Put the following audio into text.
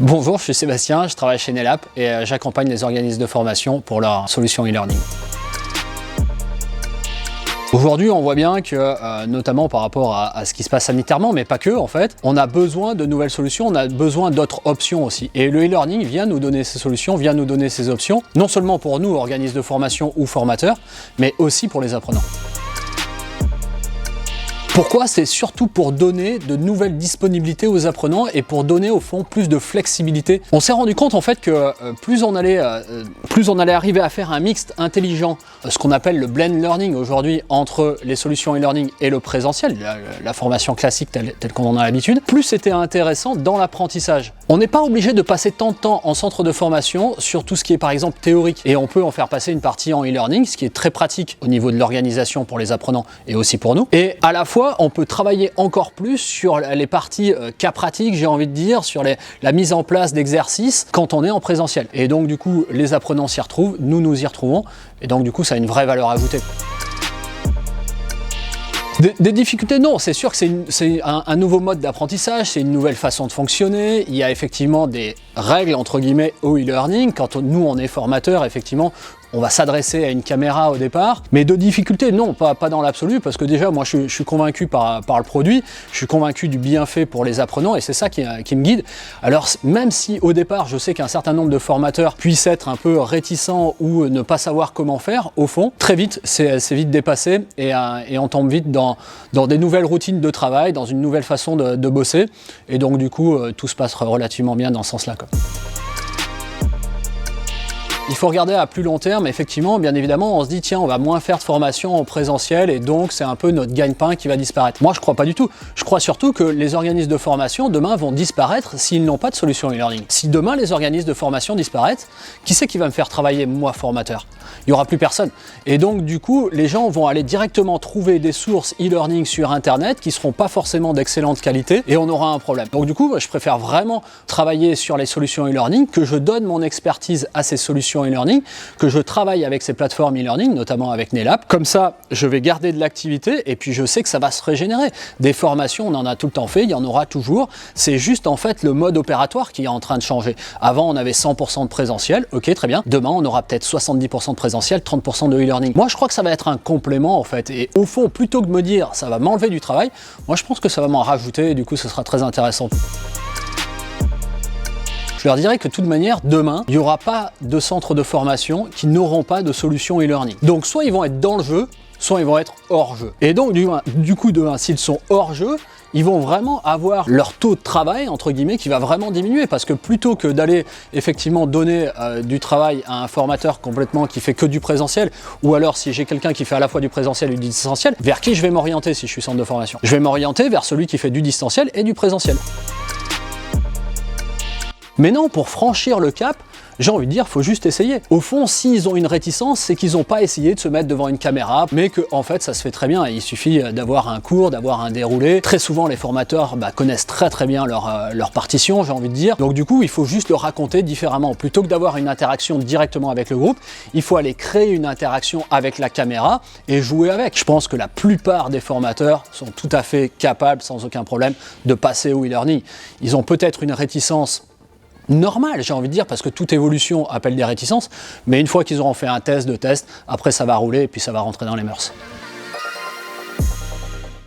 Bonjour, je suis Sébastien, je travaille chez Nelap et j'accompagne les organismes de formation pour leur solution e-learning. Aujourd'hui, on voit bien que, notamment par rapport à ce qui se passe sanitairement, mais pas que en fait, on a besoin de nouvelles solutions, on a besoin d'autres options aussi. Et le e-learning vient nous donner ces solutions, vient nous donner ces options, non seulement pour nous, organismes de formation ou formateurs, mais aussi pour les apprenants. Pourquoi? C'est surtout pour donner de nouvelles disponibilités aux apprenants et pour donner au fond plus de flexibilité. On s'est rendu compte en fait que plus on allait arriver à faire un mixte intelligent, ce qu'on appelle le blend learning aujourd'hui entre les solutions e-learning et le présentiel, la formation classique telle qu'on en a l'habitude, plus c'était intéressant dans l'apprentissage. On n'est pas obligé de passer tant de temps en centre de formation sur tout ce qui est par exemple théorique et on peut en faire passer une partie en e-learning, ce qui est très pratique au niveau de l'organisation pour les apprenants et aussi pour nous. Et à la fois, on peut travailler encore plus sur les parties cas pratiques, j'ai envie de dire, sur la mise en place d'exercices quand on est en présentiel. Et donc du coup, les apprenants s'y retrouvent, nous y retrouvons, et donc du coup, ça a une vraie valeur ajoutée. Des difficultés, non, c'est sûr que c'est un nouveau mode d'apprentissage, c'est une nouvelle façon de fonctionner, il y a effectivement des règles entre guillemets au e-learning, quand nous on est formateur, effectivement, on va s'adresser à une caméra au départ, mais de difficultés, non, pas dans l'absolu, parce que déjà, moi, je suis convaincu par le produit, je suis convaincu du bienfait pour les apprenants, et c'est ça qui me guide. Alors, même si au départ, je sais qu'un certain nombre de formateurs puissent être un peu réticents ou ne pas savoir comment faire, au fond, très vite, c'est vite dépassé, et on tombe vite dans des nouvelles routines de travail, dans une nouvelle façon de bosser, et donc du coup, tout se passe relativement bien dans ce sens-là, quoi. Il faut regarder à plus long terme, effectivement, bien évidemment, on se dit tiens, on va moins faire de formation en présentiel et donc c'est un peu notre gagne-pain qui va disparaître. Moi, je crois pas du tout. Je crois surtout que les organismes de formation, demain, vont disparaître s'ils n'ont pas de solution e-learning. Si demain, les organismes de formation disparaissent, qui c'est qui va me faire travailler, moi, formateur? Il n'y aura plus personne. Et donc, du coup, les gens vont aller directement trouver des sources e-learning sur Internet qui ne seront pas forcément d'excellente qualité et on aura un problème. Donc, du coup, je préfère vraiment travailler sur les solutions e-learning, que je donne mon expertise à ces solutions e-learning, que je travaille avec ces plateformes e-learning, notamment avec Nelap. Comme ça, je vais garder de l'activité et puis je sais que ça va se régénérer. Des formations, on en a tout le temps fait, il y en aura toujours. C'est juste en fait le mode opératoire qui est en train de changer. Avant, on avait 100% de présentiel, ok, très bien. Demain, on aura peut-être 70% de présentiel, 30% de e-learning. Moi, je crois que ça va être un complément en fait. Et au fond, plutôt que de me dire ça va m'enlever du travail, moi je pense que ça va m'en rajouter et du coup, ce sera très intéressant. Je leur dirais que de toute manière, demain, il n'y aura pas de centres de formation qui n'auront pas de solution e-learning. Donc soit ils vont être dans le jeu, soit ils vont être hors jeu. Et donc du coup, demain, s'ils sont hors jeu, ils vont vraiment avoir leur taux de travail, entre guillemets, qui va vraiment diminuer. Parce que plutôt que d'aller effectivement donner du travail à un formateur complètement qui fait que du présentiel, ou alors si j'ai quelqu'un qui fait à la fois du présentiel et du distanciel, vers qui je vais m'orienter si je suis centre de formation? Je vais m'orienter vers celui qui fait du distanciel et du présentiel. Mais non, pour franchir le cap, j'ai envie de dire, il faut juste essayer. Au fond, s'ils ont une réticence, c'est qu'ils n'ont pas essayé de se mettre devant une caméra, mais que en fait, ça se fait très bien. Il suffit d'avoir un cours, d'avoir un déroulé. Très souvent, les formateurs connaissent très bien leur partition, j'ai envie de dire. Donc du coup, il faut juste le raconter différemment. Plutôt que d'avoir une interaction directement avec le groupe, il faut aller créer une interaction avec la caméra et jouer avec. Je pense que la plupart des formateurs sont tout à fait capables, sans aucun problème, de passer au e-learning. Ils ont peut-être une réticence normal, j'ai envie de dire, parce que toute évolution appelle des réticences, mais une fois qu'ils auront fait un test, après ça va rouler et puis ça va rentrer dans les mœurs.